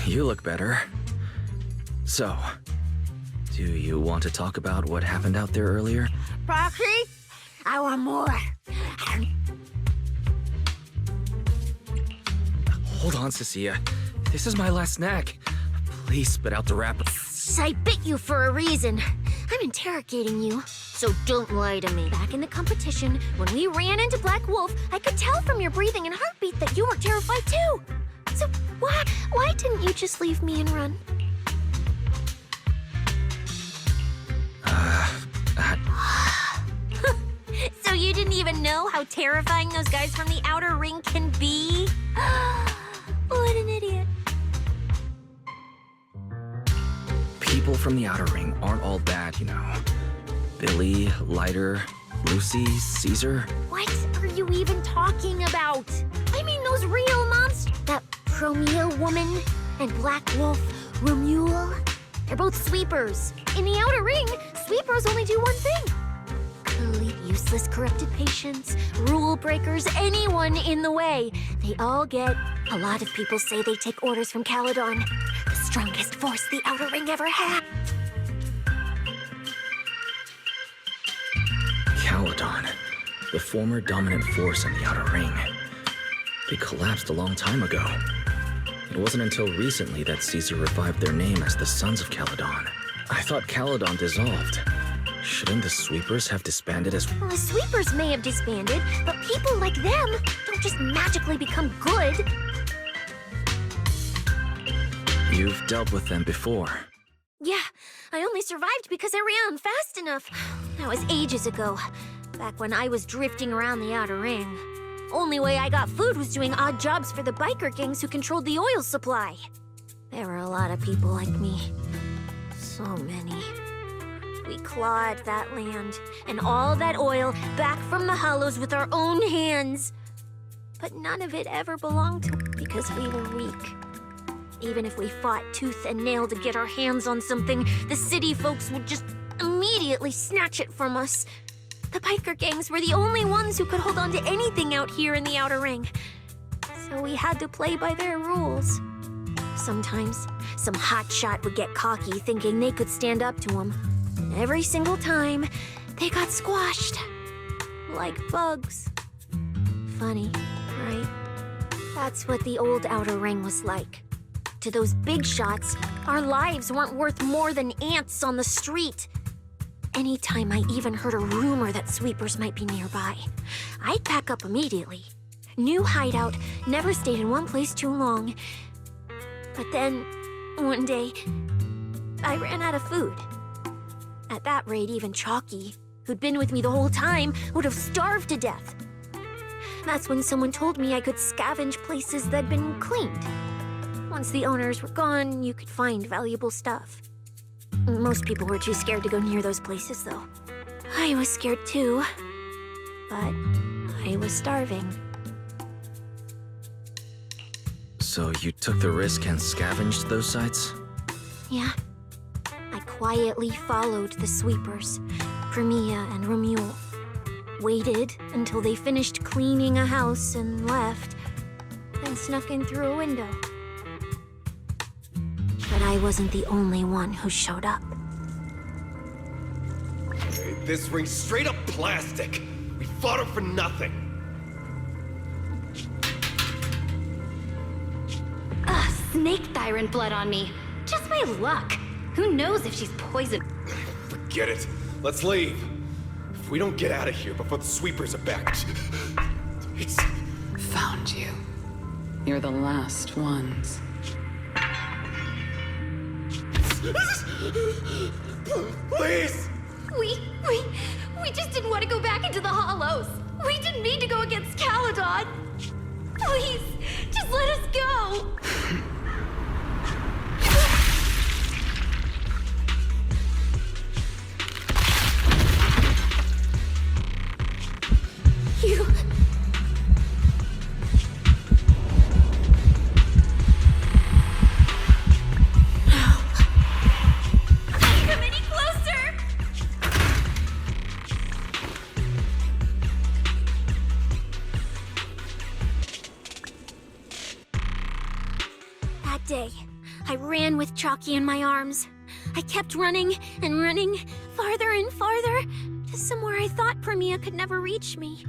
You look better. So, do you want to talk about what happened out there earlier? Proxy, I want more. Hold on, Cecilia. This is my last snack. Please spit out the wrapper. I bit you for a reason. I'm interrogating you, so don't lie to me. Back in the competition, when we ran into Black Wolf, I could tell from your breathing and heartbeat that you were terrified too. So why didn't you just leave me and run? So you didn't even know how terrifying those guys from the outer ring can be? What an idiot. People from the outer ring aren't all bad, you know. Billy, Lighter, Lucy, Caesar. What are you even talking about? I mean those real monsters. That Promeo woman and Black Wolf, Romuel. They're both sweepers. In the outer ring, sweepers only do one thing. Complete useless corrupted patients, rule breakers, anyone in the way. They all get... A lot of people say they take orders from Caledon, the strongest force the outer ring ever had. Caledon, the former dominant force in the outer ring. They collapsed a long time ago. It wasn't until recently that Caesar revived their name as the Sons of Caledon. I thought Caledon dissolved. Shouldn't the sweepers have disbanded as... Well, the sweepers may have disbanded, but people like them don't just magically become good. You've dealt with them before. Yeah, I only survived because I ran fast enough. That was ages ago, back when I was drifting around the outer ring. Only way I got food was doing odd jobs for the biker gangs who controlled the oil supply. There were a lot of people like me. So many. We clawed that land and all that oil back from the hollows with our own hands. But none of it ever belonged to us because we were weak. Even if we fought tooth and nail to get our hands on something, the city folks would just immediately snatch it from us. The biker gangs were the only ones who could hold on to anything out here in the outer ring. So we had to play by their rules. Sometimes, some hotshot would get cocky thinking they could stand up to them. Every single time, they got squashed. Like bugs. Funny, right? That's what the old outer ring was like. To those big shots, our lives weren't worth more than ants on the street. Anytime I even heard a rumor that sweepers might be nearby, I'd pack up immediately. New hideout, never stayed in one place too long. But then, one day, I ran out of food. At that rate, even Chalky, who'd been with me the whole time, would have starved to death. That's when someone told me I could scavenge places that'd been cleaned. Once the owners were gone, you could find valuable stuff. Most people were too scared to go near those places, though. I was scared too, but I was starving. So you took the risk and scavenged those sites? Yeah. I quietly followed the sweepers, Premia and Romuel. Waited until they finished cleaning a house and left, then snuck in through a window. But I wasn't the only one who showed up. This ring's straight up plastic. We fought her for nothing. Ugh, snake tyrant blood on me. Just my luck. Who knows if she's poisoned? Forget it. Let's leave. If we don't get out of here before the sweepers are back, it's... Found you. You're the last ones. Please! We just didn't want to go back into the hollows. We didn't mean to go against Caledon. Please, just let us go. day. I ran with Chalky in my arms. I kept running and running, farther and farther, to somewhere I thought Premia could never reach me.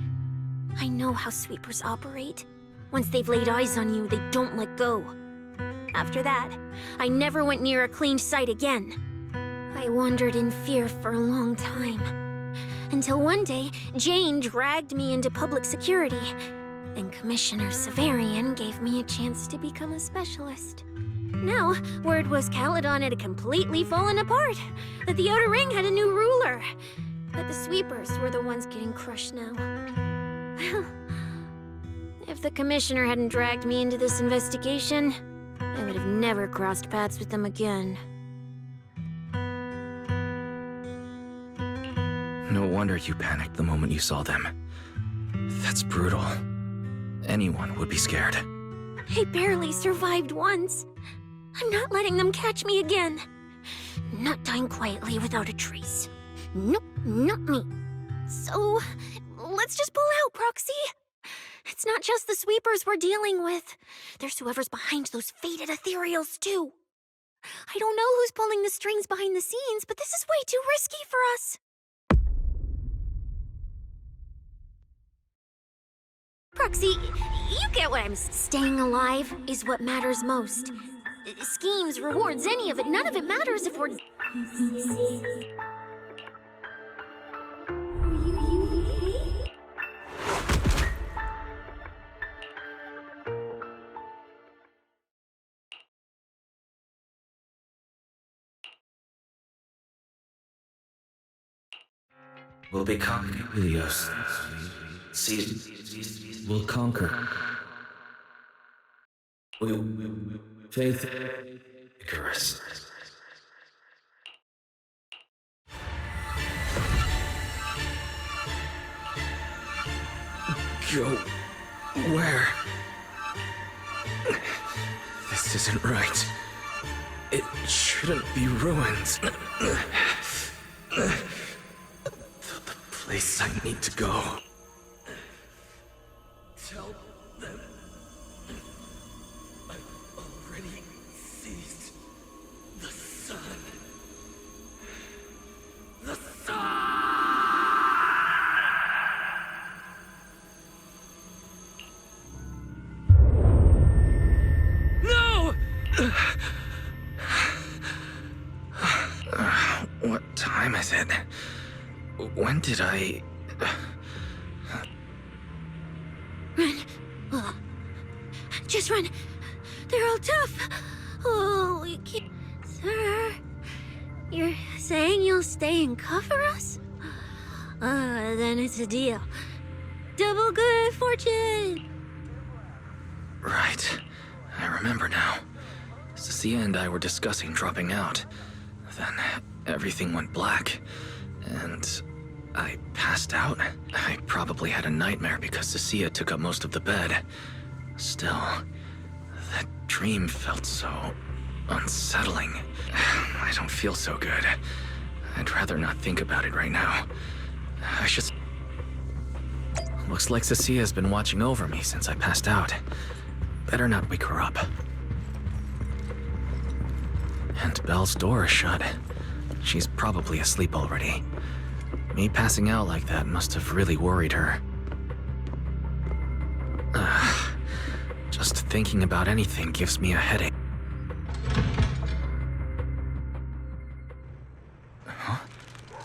I know how sweepers operate. Once they've laid eyes on you, they don't let go. After that, I never went near a cleaned site again. I wandered in fear for a long time. Until one day, Jane dragged me into public security, and Commissioner Severian gave me a chance to become a specialist. Now, word was Caledon had completely fallen apart, that the Outer Ring had a new ruler, that the sweepers were the ones getting crushed now. Well, if the Commissioner hadn't dragged me into this investigation, I would have never crossed paths with them again. No wonder you panicked the moment you saw them. That's brutal. Anyone would be scared. I barely survived once. I'm not letting them catch me again. Not dying quietly without a trace. Nope, not me. So, let's just pull out, Proxy. It's not just the sweepers we're dealing with. There's whoever's behind those faded ethereals, too. I don't know who's pulling the strings behind the scenes, but this is way too risky for us. Proxy, you get what I'm staying alive is what matters most. Schemes, rewards, any of it, none of it matters if we're... We'll be conquering Helios. We'll conquer. Faith. Icarus. Go. Where? This isn't right. It shouldn't be ruins. The place I need to go. Tell them I've already seized the sun. The sun! No! What time is it? When did I... Run. Just run. They're all tough. Oh, we can't... Sir, you're saying you'll stay and cover us? Then it's a deal. Double good fortune. Right. I remember now. Cecilia and I were discussing dropping out. Then everything went black, and I passed out. I probably had a nightmare because Cecilia took up most of the bed. Still, that dream felt so unsettling. I don't feel so good. I'd rather not think about it right now. I should... Looks like Cecilia's been watching over me since I passed out. Better not wake her up. And Belle's door is shut. She's probably asleep already. Me passing out like that must have really worried her. Just thinking about anything gives me a headache. Huh?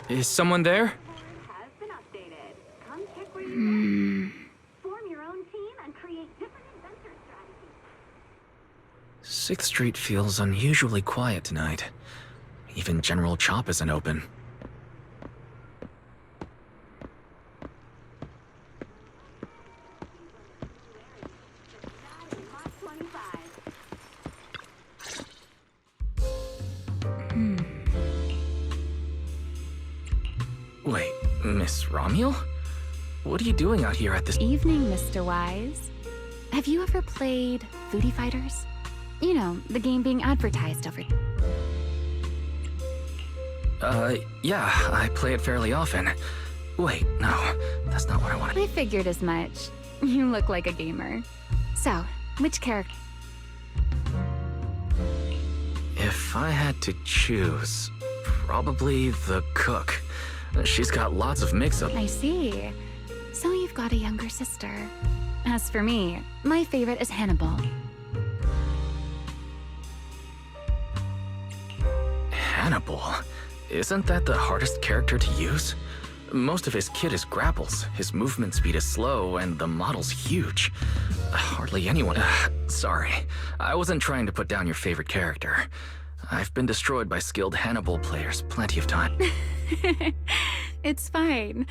Is someone there? Has been updated. Come check where you are. Form your own team and create different adventure strategies. 6th Street feels unusually quiet tonight. Even General Chop isn't open. Wait, Miss Romuel? What are you doing out here at this... Evening, Mr. Wise. Have you ever played Foodie Fighters? You know, the game being advertised over... Yeah, I play it fairly often. Wait, no, that's not what I wanted. I figured as much. You look like a gamer. So, which character... If I had to choose, probably the cook. She's got lots of mix-up. I see. So you've got a younger sister. As for me, my favorite is Hannibal. Hannibal? Isn't that the hardest character to use? Most of his kit is grapples, his movement speed is slow, and the model's huge. Hardly anyone... sorry, I wasn't trying to put down your favorite character. I've been destroyed by skilled Hannibal players plenty of time. It's fine.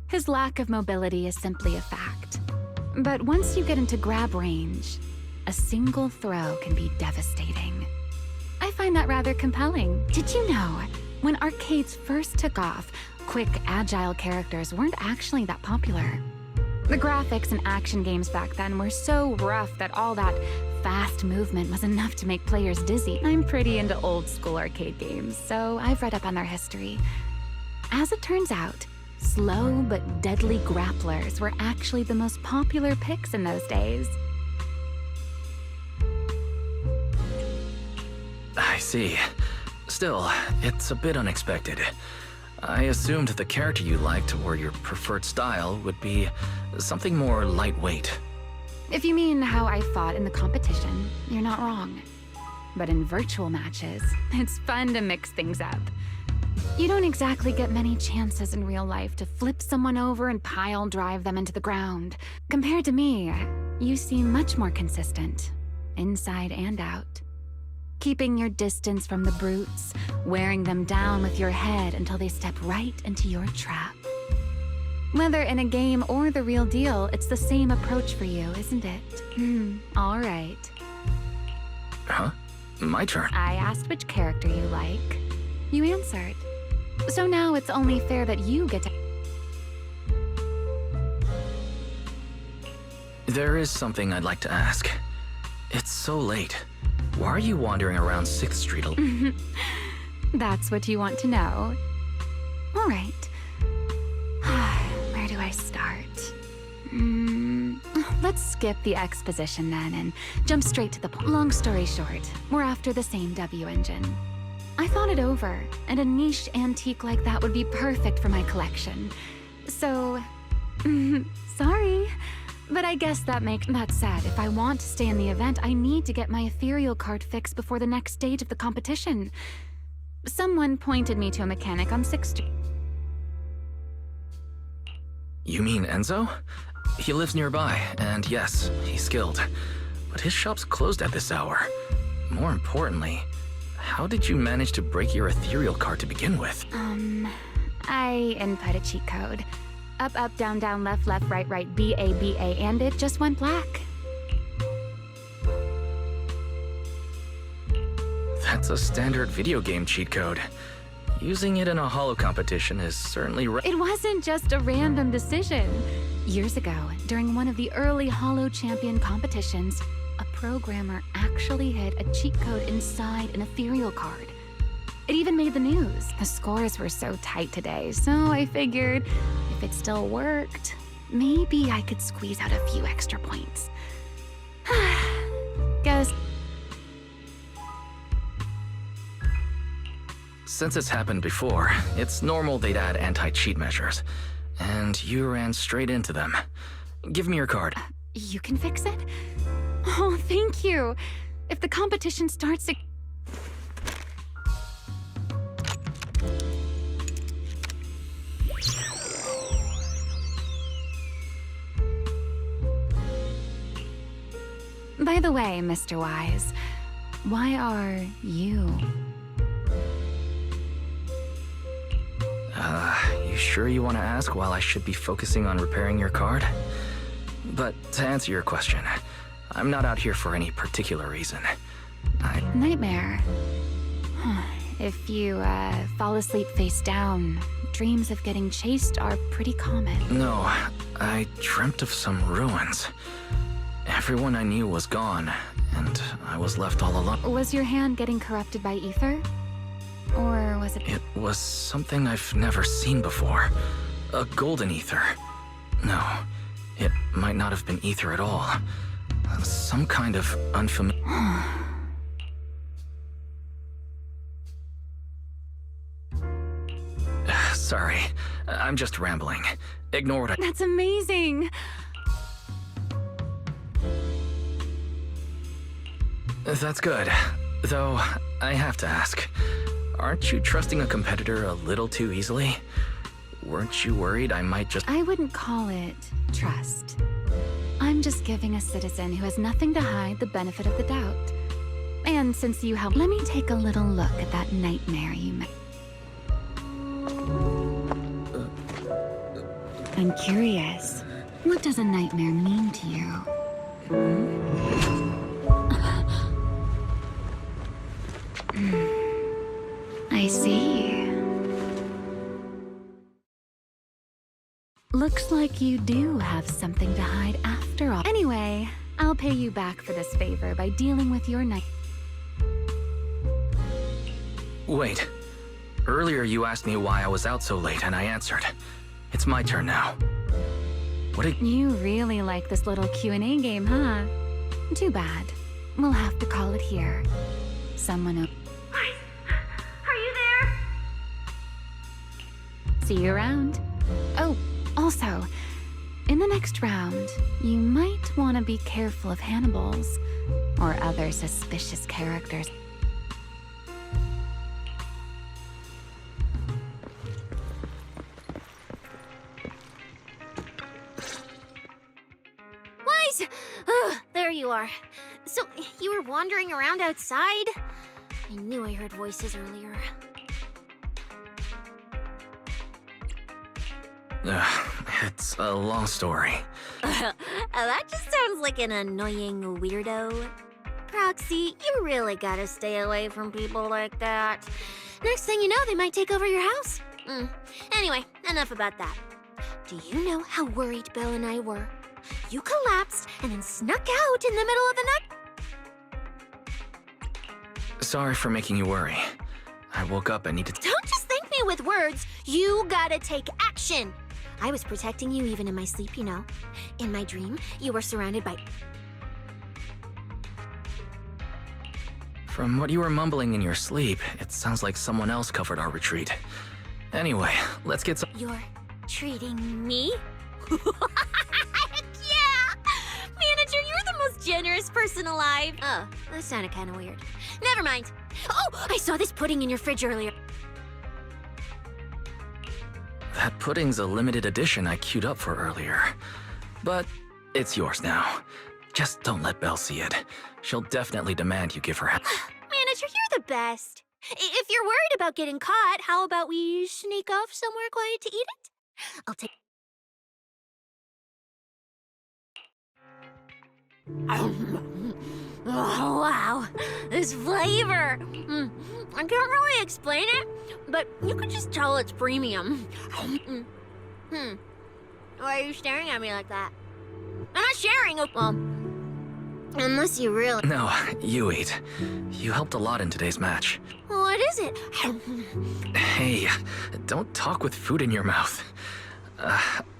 His lack of mobility is simply a fact. But once you get into grab range, a single throw can be devastating. I find that rather compelling. Did you know, when arcades first took off, quick, agile characters weren't actually that popular? The graphics in action games back then were so rough that all that fast movement was enough to make players dizzy. I'm pretty into old school arcade games, so I've read up on their history. As it turns out, slow but deadly grapplers were actually the most popular picks in those days. I see. Still, it's a bit unexpected. I assumed the character you liked or your preferred style would be something more lightweight. If you mean how I fought in the competition, you're not wrong. But in virtual matches, it's fun to mix things up. You don't exactly get many chances in real life to flip someone over and pile drive them into the ground. Compared to me, you seem much more consistent, inside and out. Keeping your distance from the brutes, wearing them down with your head until they step right into your trap. Whether in a game or the real deal, it's the same approach for you, isn't it? All right. Huh? My turn. I asked which character you like. You answered. So now it's only fair that you get to... There is something I'd like to ask. It's so late. Why are you wandering around 6th Street alone? That's what you want to know. All right. Where do I start? Let's skip the exposition then and jump straight to the point. Long story short, we're after the same W engine. I thought it over, and a niche antique like that would be perfect for my collection. So, sorry. But I guess that said, if I want to stay in the event, I need to get my ethereal card fixed before the next stage of the competition. Someone pointed me to a mechanic on 6th Street. You mean Enzo? He lives nearby, and yes, he's skilled. But his shop's closed at this hour. More importantly, how did you manage to break your ethereal card to begin with? I input a cheat code. Up, up, down, down, left, left, right, right, B, A, and it just went black. That's a standard video game cheat code. Using it in a holo competition is certainly It wasn't just a random decision. Years ago, during one of the early holo champion competitions, a programmer actually hid a cheat code inside an ethereal card. It even made the news. The scores were so tight today, so I figured if it still worked, maybe I could squeeze out a few extra points. Guess. Since it's happened before, it's normal they'd add anti-cheat measures. And you ran straight into them. Give me your card. You can fix it? Oh, thank you. If the competition starts... By the way, Mr. Wise, why are you? You sure you want to ask while I should be focusing on repairing your card? But to answer your question, I'm not out here for any particular reason. Nightmare. If you fall asleep face down, dreams of getting chased are pretty common. No, I dreamt of some ruins. Everyone I knew was gone, and I was left all alone. Was your hand getting corrupted by ether? Or was it... It was something I've never seen before. A golden ether. No, it might not have been ether at all. Some kind of unfamiliar... Sorry, I'm just rambling. Ignore what I... That's amazing. That's good. Though, I have to ask, aren't you trusting a competitor a little too easily? Weren't you worried I might just... I wouldn't call it trust. I'm just giving a citizen who has nothing to hide the benefit of the doubt. And since you helped, let me take a little look at that nightmare you met. I'm curious. What does a nightmare mean to you? I see. Looks like you do have something to hide after all. Anyway, I'll pay you back for this favor by dealing with your night. Wait. Earlier you asked me why I was out so late, and I answered. It's my turn now. What did... You really like this little Q&A game, huh? Too bad. We'll have to call it here. Someone... Are you there? See you around. Oh, also, in the next round, you might want to be careful of Hannibals or other suspicious characters. Wise! There you are. So, you were wandering around outside? I knew I heard voices earlier. It's a long story. That just sounds like an annoying weirdo. Proxy, you really gotta stay away from people like that. Next thing you know, they might take over your house. Anyway, enough about that. Do you know how worried Belle and I were? You collapsed and then snuck out in the middle of the night. Sorry for making you worry. I woke up and needed to... Don't just thank me with words. You gotta take action. I was protecting you even in my sleep, you know. In my dream, you were surrounded by... From what you were mumbling in your sleep, it sounds like someone else covered our retreat. Anyway, let's get some... You're treating me? Heck yeah! Manager, you're the most generous person alive. Oh, that sounded kind of weird. Never mind. Oh, I saw this pudding in your fridge earlier. That pudding's a limited edition I queued up for earlier. But it's yours now. Just don't let Belle see it. She'll definitely demand you give her... Manager, you're the best. If you're worried about getting caught, how about we sneak off somewhere quiet to eat it? I'll take... Oh, wow. This flavor. I can't really explain it, but you could just tell it's premium. Why are you staring at me like that? I'm not sharing. Well, unless you really... No, you eat. You helped a lot in today's match. What is it? Hey, don't talk with food in your mouth.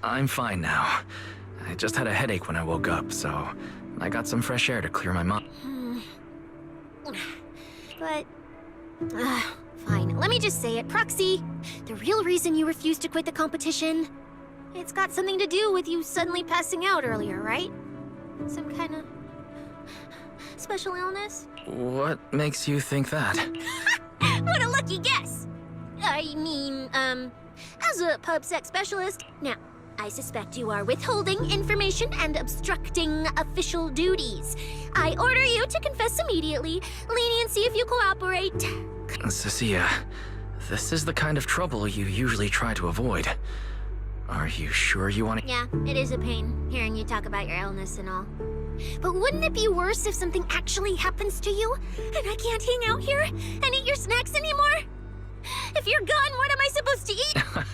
I'm fine now. I just had a headache when I woke up, so I got some fresh air to clear my mind. But... fine, let me just say it. Proxy, the real reason you refused to quit the competition, it's got something to do with you suddenly passing out earlier, right? Some kind of... special illness? What makes you think that? What a lucky guess! I mean, as a pub sex specialist, now, I suspect you are withholding information and obstructing official duties. I order you to confess immediately. Leniency if you cooperate. Cecilia, this is the kind of trouble you usually try to avoid. Are you sure you want to... Yeah, it is a pain, hearing you talk about your illness and all. But wouldn't it be worse if something actually happens to you, and I can't hang out here and eat your snacks anymore? If you're gone, what am I supposed to eat?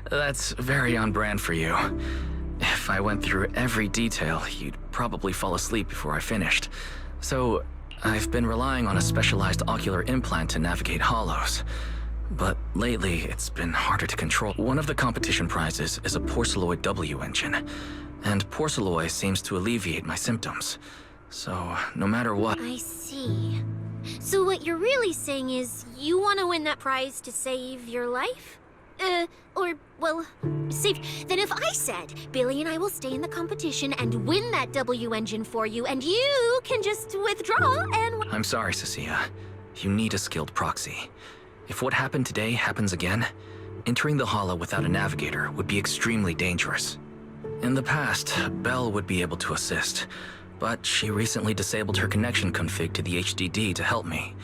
That's very on brand for you. If I went through every detail, you'd probably fall asleep before I finished. So, I've been relying on a specialized ocular implant to navigate hollows. But lately, it's been harder to control. One of the competition prizes is a Porceloid W engine, and Porceloid seems to alleviate my symptoms. So, no matter what... I see. So what you're really saying is you want to win that prize to save your life? safe. Then if I said, Billy and I will stay in the competition and win that W engine for you, and you can just withdraw and... I'm sorry, Cecilia. You need a skilled proxy. If what happened today happens again, entering the Hollow without a navigator would be extremely dangerous. In the past, Belle would be able to assist, but she recently disabled her connection config to the HDD to help me.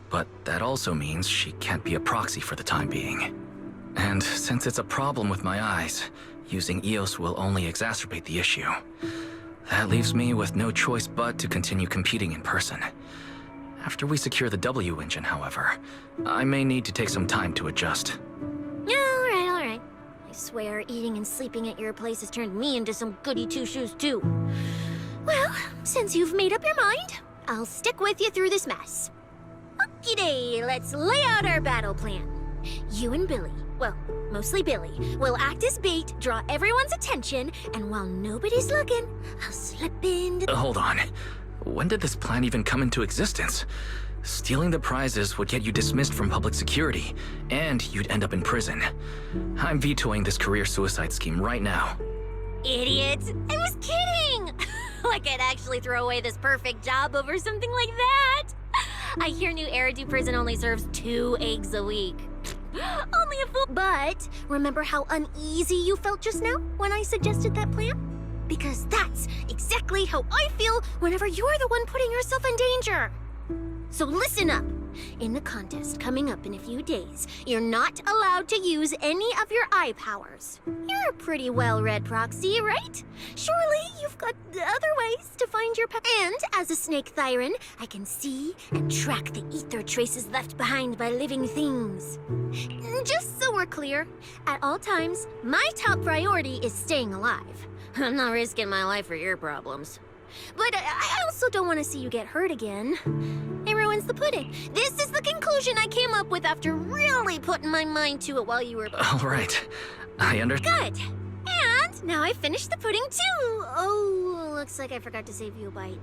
But that also means she can't be a proxy for the time being. And since it's a problem with my eyes, using EOS will only exacerbate the issue. That leaves me with no choice but to continue competing in person. After we secure the W engine, however, I may need to take some time to adjust. Alright. I swear, eating and sleeping at your place has turned me into some goody two-shoes too. Well, since you've made up your mind, I'll stick with you through this mess. Okie-day, let's lay out our battle plan. You and Billy, well, mostly Billy, will act as bait, draw everyone's attention, and while nobody's looking, I'll slip into... Hold on. When did this plan even come into existence? Stealing the prizes would get you dismissed from public security, and you'd end up in prison. I'm vetoing this career suicide scheme right now. Idiot! I was kidding! Like I'd actually throw away this perfect job over something like that! I hear New Eridu prison only serves 2 eggs a week. Only a fool. But remember how uneasy you felt just now when I suggested that plan? Because that's exactly how I feel whenever you're the one putting yourself in danger. So listen up. In the contest coming up in a few days, you're not allowed to use any of your eye powers. You're a pretty well-read proxy, right? Surely you've got other ways to find your And as a snake Thyran, I can see and track the ether traces left behind by living things. Just so we're clear, at all times, my top priority is staying alive. I'm not risking my life for your problems. But I also don't want to see you get hurt again. It ruins the pudding. This is the conclusion I came up with after really putting my mind to it while you were... All right. I understand. Good. And now I finished the pudding too. Oh, looks like I forgot to save you a bite.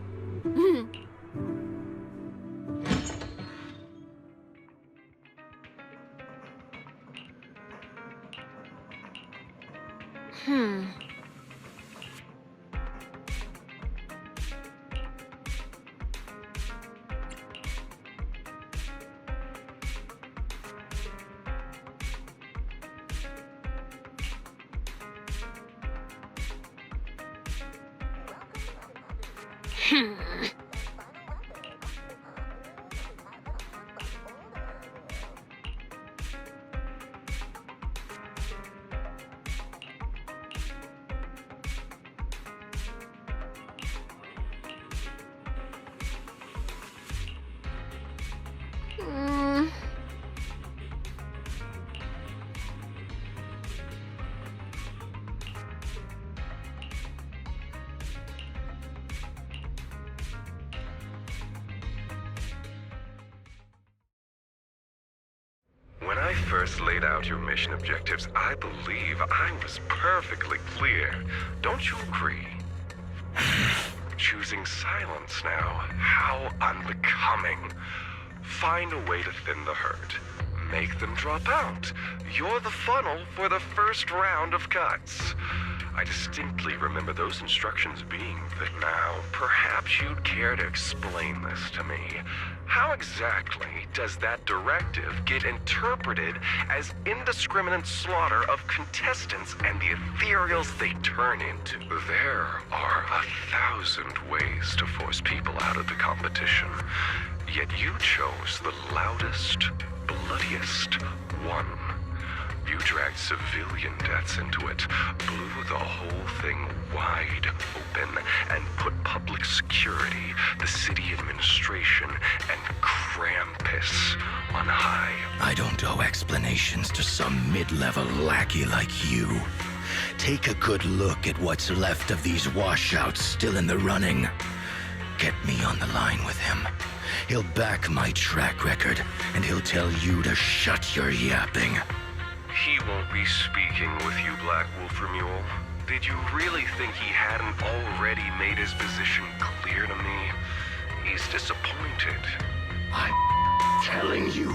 When I first laid out your mission objectives, I believe I was perfectly clear. Don't you agree? Choosing silence now. How unbecoming. Find a way to thin the herd. Make them drop out. You're the funnel for the first round of cuts. I distinctly remember those instructions being thick. Now, perhaps you'd care to explain this to me. How exactly does that directive get interpreted as indiscriminate slaughter of contestants and the ethereals they turn into? There are 1,000 ways to force people out of the competition, yet you chose the loudest, bloodiest one. You dragged civilian deaths into it, blew the whole thing wide open, and put public security, the city administration, and Krampus on high. I don't owe explanations to some mid-level lackey like you. Take a good look at what's left of these washouts still in the running. Get me on the line with him. He'll back my track record, and he'll tell you to shut your yapping. He won't be speaking with you, Black Wolf Mule. Did you really think he hadn't already made his position clear to me? He's disappointed. I'm telling you,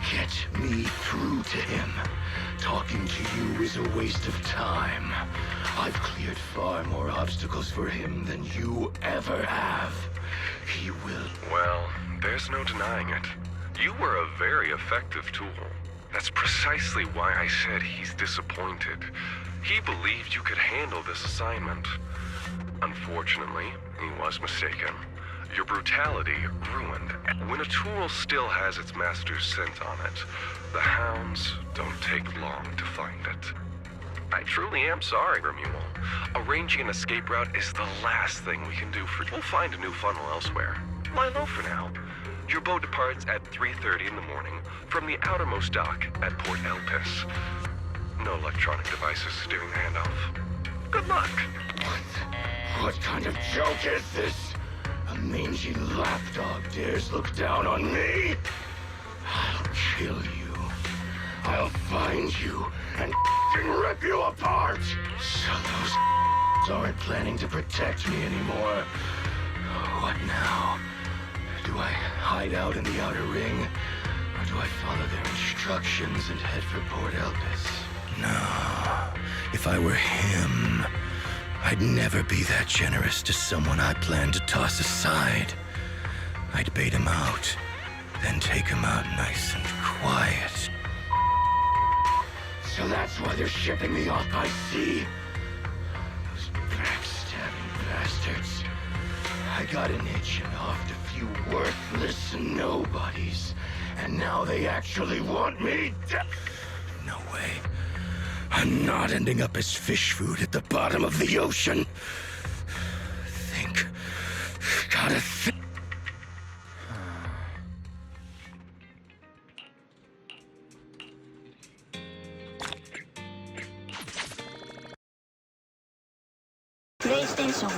get me through to him. Talking to you is a waste of time. I've cleared far more obstacles for him than you ever have. He will... Well, there's no denying it. You were a very effective tool. That's precisely why I said he's disappointed. He believed you could handle this assignment. Unfortunately, he was mistaken. Your brutality ruined. When a tool still has its master's scent on it, the hounds don't take long to find it. I truly am sorry, Remuel. Arranging an escape route is the last thing we can do for you. We'll find a new funnel elsewhere. Lie low for now. Your boat departs at 3:30 in the morning from the outermost dock at Port Elpis. No electronic devices steering the handoff. Good luck. What kind of joke is this? A mangy lapdog dares look down on me? I'll kill you. I'll find you and rip you apart. So those aren't planning to protect me anymore. What now? Do I hide out in the outer ring? Or do I follow their instructions and head for Port Elpis? No. If I were him, I'd never be that generous to someone I planned to toss aside. I'd bait him out, then take him out nice and quiet. So that's why they're shipping me off by sea. Those backstabbing bastards. I got an itch and offed a few worthless nobodies, and now they actually want me dead. No way. I'm not ending up as fish food at the bottom of the ocean. Gotta think. PlayStation